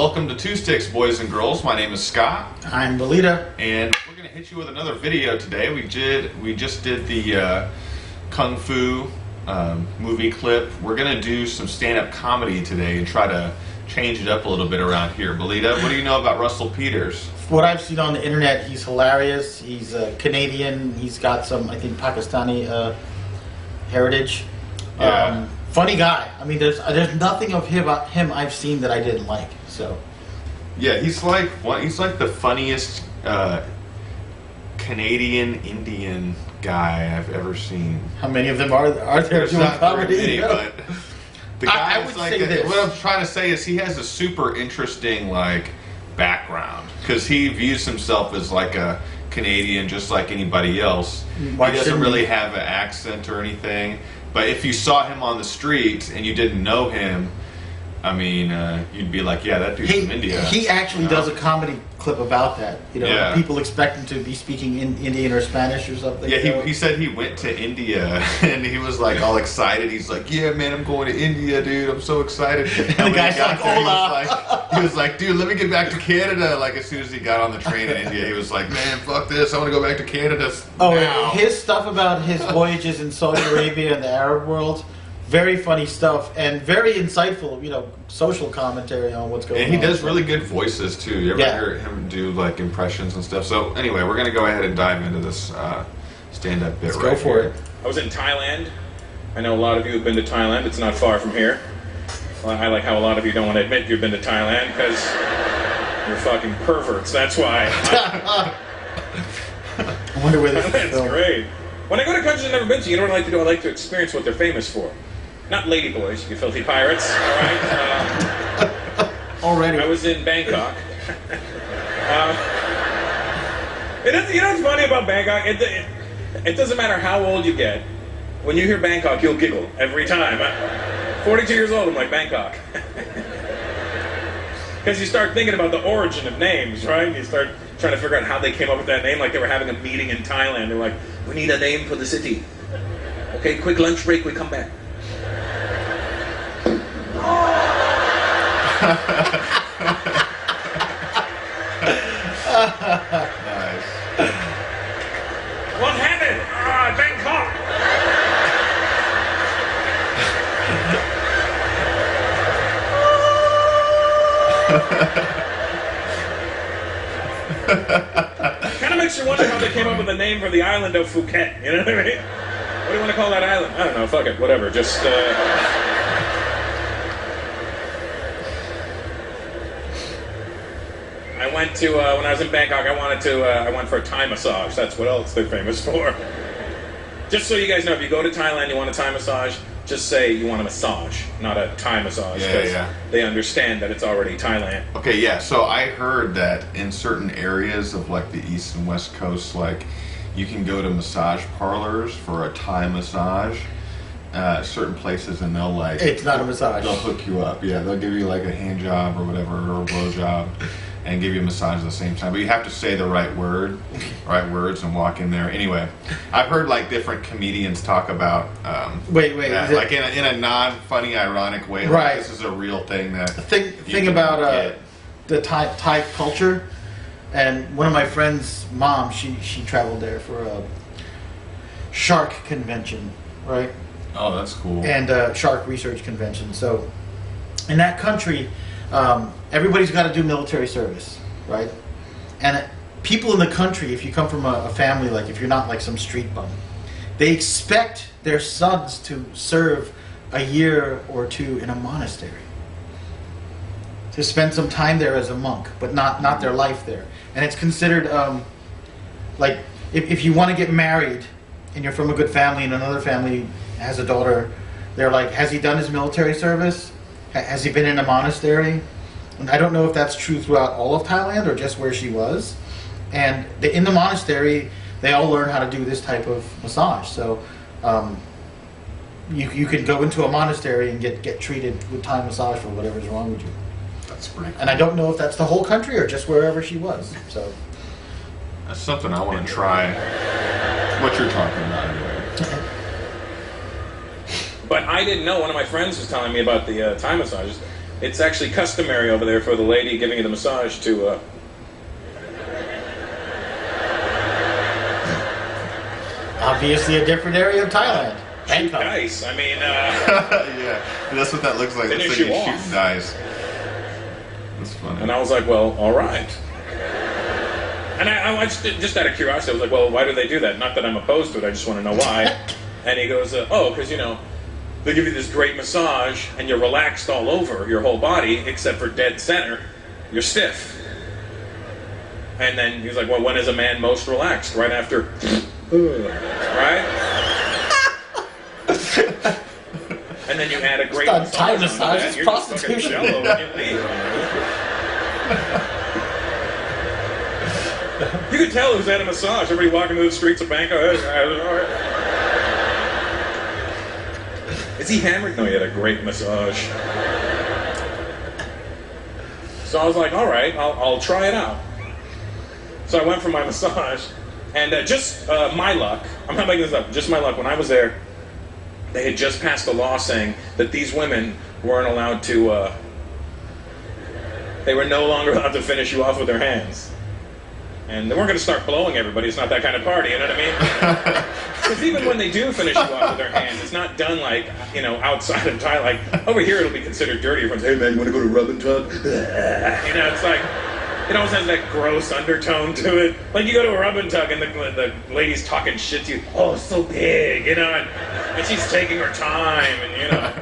welcome to Two Sticks, boys and girls. My name is Scott. I'm Belida. And we're going to hit you with another video today. We just did the Kung Fu movie clip. We're going to do some stand-up comedy today and try to change it up a little bit around here. Belida, what do you know about Russell Peters? What I've seen on the internet, he's hilarious. He's Canadian. He's got some, I think, Pakistani heritage. Yeah. Funny guy. I mean, there's nothing of him I've seen that I didn't like. So. Yeah, he's like the funniest Canadian Indian guy I've ever seen. How many of them are there There's doing not comedy? very many, but the guy I would like say this. What I'm trying to say is he has a super interesting background because he views himself as like a Canadian just like anybody else. Why he doesn't shouldn't really he? have an accent or anything. But if you saw him on the street and you didn't know him, I mean, you'd be like, yeah, that dude's from India. He actually you know? does a comedy clip about that. You know, Yeah. people expect him to be speaking in Indian or Spanish or something. Yeah, he said he went to India and he was like all excited. He's like, yeah, man, I'm going to India, dude. I'm so excited. And the guy's like, hola. He was like, dude, let me get back to Canada. Like, as soon as he got on the train in India, he was like, man, fuck this. I want to go back to Canada now. His stuff about his voyages in Saudi Arabia and the Arab world, very funny stuff and very insightful, you know, social commentary on what's going on. And he does really good voices, too. You ever Yeah. hear him do, impressions and stuff? So, anyway, we're going to go ahead and dive into this stand-up bit. Let's right go for here. it. I was in Thailand. I know a lot of you have been to Thailand. It's not far from here. Well, I like how a lot of you don't want to admit you've been to Thailand because you're fucking perverts. That's why. I wonder where this is Thailand's filmed. great. When I go to countries I've never been to, you know what I like to do? I like to experience what they're famous for. Not ladyboys, you filthy pirates, all right? Already. I was in Bangkok. You know what's funny about Bangkok? It doesn't matter how old you get. When you hear Bangkok, you'll giggle every time. 42 years old, I'm like, Bangkok. Because you start thinking about the origin of names, right? You start trying to figure out how they came up with that name, like they were having a meeting in Thailand. They're like, we need a name for the city. Okay, quick lunch break, we come back. Nice. What happened? Bangkok. Kind of makes you wonder how they came up with the name for the island of Phuket. You know what I mean? What do you want to call that island? I don't know. Fuck it. Whatever. Just. I went to when I was in Bangkok. I went for a Thai massage. That's what else they're famous for. Just so you guys know, if you go to Thailand, you want a Thai massage, just say you want a massage, not a Thai massage. Yeah. They understand that it's already Thailand. Okay, yeah, so I heard that in certain areas of the East and West Coast, you can go to massage parlors for a Thai massage, certain places, and they'll It's not a massage. they'll hook you up. Yeah, they'll give you a hand job or whatever, or a blow job, and give you a massage at the same time. But you have to say the right words and walk in there. Anyway, I've heard different comedians talk about Wait, that, in a non-funny, ironic way. Right. This is a real thing that thing about the Thai culture, and one of my friend's mom, she traveled there for a shark convention, right? Oh, that's cool. And shark research convention. So in that country, everybody's got to do military service, right? And people in the country, if you come from a family, if you're not some street bum, they expect their sons to serve a year or two in a monastery, to spend some time there as a monk, but not their life there. And it's considered if you want to get married and you're from a good family and another family has a daughter, they're like, has he done his military service? Has he been in a monastery? And I don't know if that's true throughout all of Thailand or just where she was. And in the monastery, they all learn how to do this type of massage. So you can go into a monastery and get treated with Thai massage for whatever's wrong with you. That's pretty cool. And I don't know if that's the whole country or just wherever she was. So That's something I want to try. What you're talking about, anyway. But I didn't know. One of my friends was telling me about the Thai massages. it's actually customary over there for the lady giving you the massage to Obviously a different area of Thailand. shoot Bangkok. dice. I mean, Yeah, that's what that looks like. It looks Finish like you he's off. shooting dice. That's funny. and I was like, well, all right. And I just out of curiosity, I was like, well, why do they do that? Not that I'm opposed to it, I just want to know why. And he goes, oh, because, you know, they give you this great massage, and you're relaxed all over your whole body, except for dead center. You're stiff. And then he was like, well, when is a man most relaxed? Right after, right? And then you add a great It's not Thai massage onto massage, that, it's you're just fucking prostitution. jello when you leave. You could tell who's at a massage. Everybody walking through the streets of Bangkok. Is he hammered? No, he had a great massage. So I was like, all right, I'll try it out. So I went for my massage, and just my luck, I'm not making this up, just my luck, when I was there, they had just passed a law saying that these women weren't allowed to, they were no longer allowed to finish you off with their hands. And they weren't going to start blowing everybody, it's not that kind of party, you know what I mean? Because even when they do finish you off with their hands, it's not done like, you know, outside of Thailand. Like, over here it'll be considered dirty. Everyone's, hey man, you want to go to rub and tug? You know, it's like, it almost has that gross undertone to it. Like you go to a rub and tug and the lady's talking shit to you. Oh, so big, you know, and she's taking her time, and you know.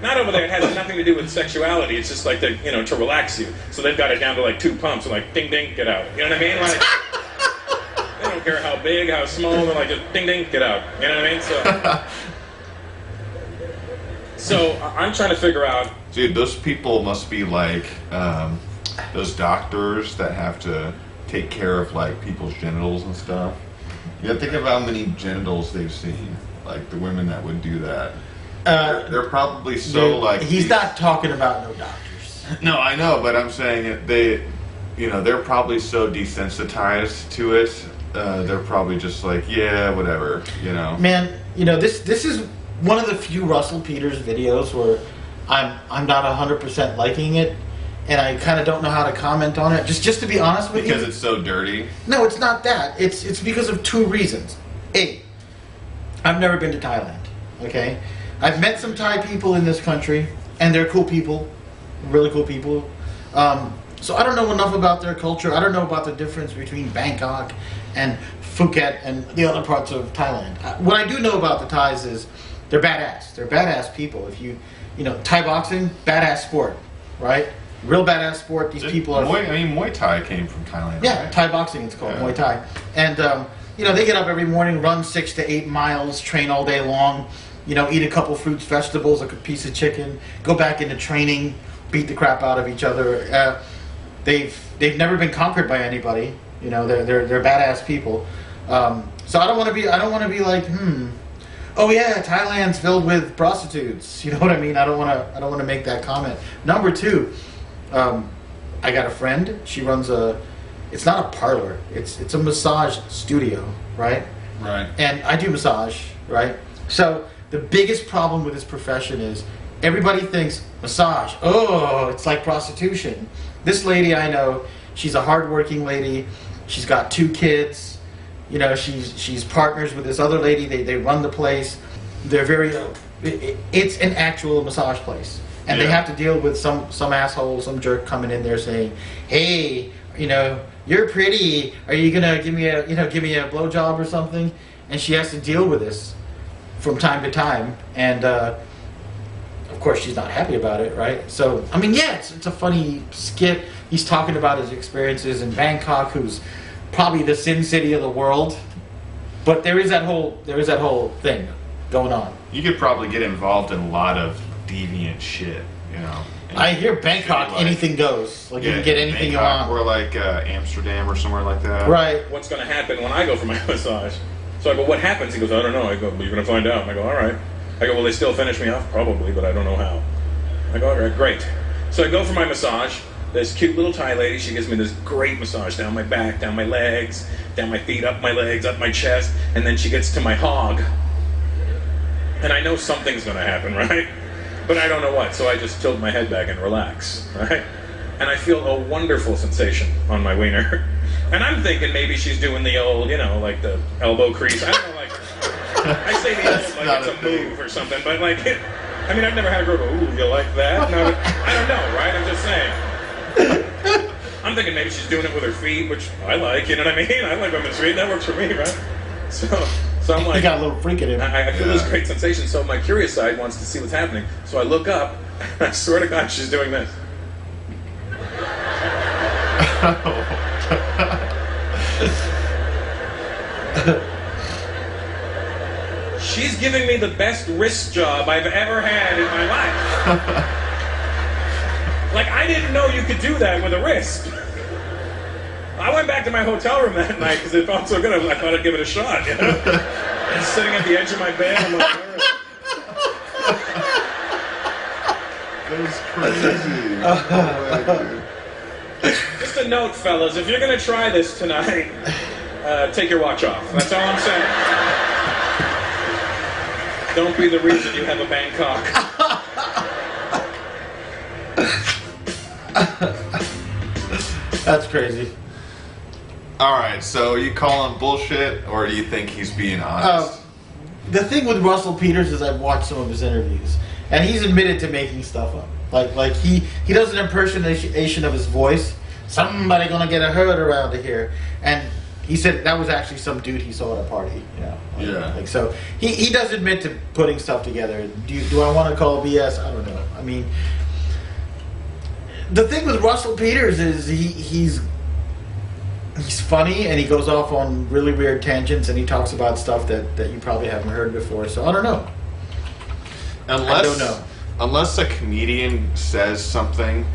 Not over there, it has nothing to do with sexuality. It's just like, you know, to relax you. So they've got it down to like 2 pumps and like, ding, ding, get out. You know what I mean? Like, they don't care how big, how small, they're like, just ding, ding, get out. You know what I mean? So I'm trying to figure out. Dude, those people must be like those doctors that have to take care of like people's genitals and stuff. You gotta think of how many genitals they've seen. Like the women that would do that. They're probably so Dude, like. he's not talking about no doctors. No, I know, but I'm saying they're probably so desensitized to it. They're probably just like, yeah, whatever, you know. Man, you know, this is one of the few Russell Peters videos where I'm not 100% liking it, and I kind of don't know how to comment on it. Just to be honest with you. Because it's so dirty. No, it's not that. It's because of 2 reasons. A, I've never been to Thailand. Okay, I've met some Thai people in this country, and they're cool people, really cool people. So I don't know enough about their culture. I don't know about the difference between Bangkok and Phuket and the other parts of Thailand. What I do know about the Thais is they're badass. They're badass people. If you know, Thai boxing, badass sport, right? Real badass sport. These people are. Muay Thai came from Thailand. Yeah, right? Thai boxing. It's called Muay Thai, and you know, they get up every morning, run 6 to 8 miles, train all day long. You know, eat a couple fruits, vegetables, like a piece of chicken, go back into training, beat the crap out of each other. They've never been conquered by anybody. You know, they're badass people. So I don't want to be like, oh yeah, Thailand's filled with prostitutes. You know what I mean? I don't want to make that comment. Number 2, I got a friend. She runs it's not a parlor. It's a massage studio, right? Right. And I do massage, right? So the biggest problem with this profession is everybody thinks massage, oh, it's like prostitution. This lady I know, she's a hardworking lady. She's got 2 kids. You know, she's partners with this other lady. They run the place. They're very. It's an actual massage place, and they have to deal with some asshole, some jerk coming in there saying, "Hey, you know, you're pretty. Are you gonna give me a blowjob or something?" And she has to deal with this from time to time, and of course she's not happy about it, right? So I mean, yeah, it's a funny skit. He's talking about his experiences in Bangkok, who's probably the sin city of the world, but there is that whole thing going on. You could probably get involved in a lot of deviant shit, you know. I hear Bangkok, like, anything goes. Like you can get anything you Bangkok, want. or like Amsterdam or somewhere like that. Right. What's going to happen when I go for my massage? So I go, what happens? He goes, I don't know. I go, well, you're going to find out. And I go, all right. I go, will they still finish me off? Probably, but I don't know how. I go, all right, great. So I go for my massage. This cute little Thai lady, she gives me this great massage down my back, down my legs, down my feet, up my legs, up my chest, and then she gets to my hog. And I know something's going to happen, right? but I don't know what, so I just tilt my head back and relax, right? And I feel a wonderful sensation on my wiener. And I'm thinking maybe she's doing the old, like the elbow crease. I don't know, like, I say the old like it's a move or something, but like, I mean, I've never had a girl go, ooh, you like that? No, I don't know, right? I'm just saying. I'm thinking maybe she's doing it with her feet, which I like, you know what I mean? I like women's feet, that works for me, right? So I'm like, You got a little freak in him. I feel this great sensation, so my curious side wants to see what's happening. So I look up, and I swear to God, she's doing this. She's giving me the best wrist job I've ever had in my life. Like, I didn't know you could do that with a wrist. I went back to my hotel room that night because it felt so good. I thought I'd give it a shot, And sitting at the edge of my bed, I'm like, That was crazy. just a note, fellas, if you're going to try this tonight, take your watch off. That's all I'm saying. Don't be the reason you have a Bangkok. That's crazy. All right, so you call him bullshit, or do you think he's being honest? The thing with Russell Peters is I've watched some of his interviews, and he's admitted to making stuff up. Like he does an impersonation of his voice. Somebody gonna get hurt around here, and he said that was actually some dude he saw at a party. Yeah. So he does admit to putting stuff together. Do I want to call BS? I don't know. I mean, the thing with Russell Peters is he's funny, and he goes off on really weird tangents, and he talks about stuff that you probably haven't heard before. So I don't know. I don't know. Unless a comedian says something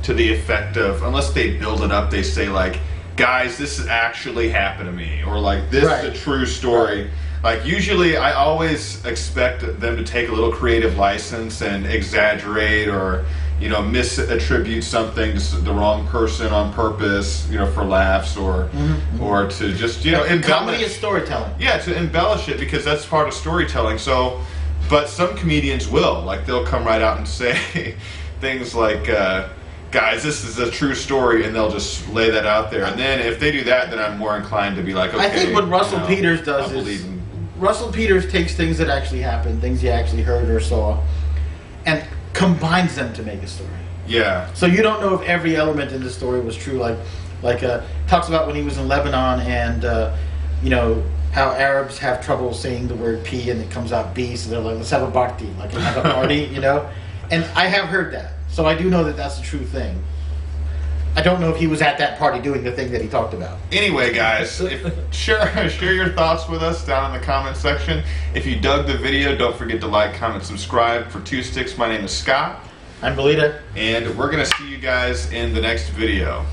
to the effect of, unless they build it up, they say like, guys, this has actually happened to me, or like, this is a true story. Right. Like, usually I always expect them to take a little creative license and exaggerate or, misattribute something to the wrong person on purpose, for laughs or to just, embellish. Comedy is storytelling. Yeah, to embellish it, because that's part of storytelling. So, but some comedians will, like, they'll come right out and say things like, guys, this is a true story, and they'll just lay that out there. And then if they do that, then I'm more inclined to be like, okay. I think what Russell Peters does is Russell Peters takes things that actually happened, things he actually heard or saw, and combines them to make a story. Yeah. So you don't know if every element in the story was true. Like talks about when he was in Lebanon, and how Arabs have trouble saying the word P and it comes out B, so they're like, let's have a party, like have a party, And I have heard that, so I do know that that's a true thing. I don't know if he was at that party doing the thing that he talked about. Anyway, guys, share your thoughts with us down in the comment section. If you dug the video, don't forget to like, comment, subscribe. For Two Sticks, my name is Scott. I'm Belida. And we're going to see you guys in the next video.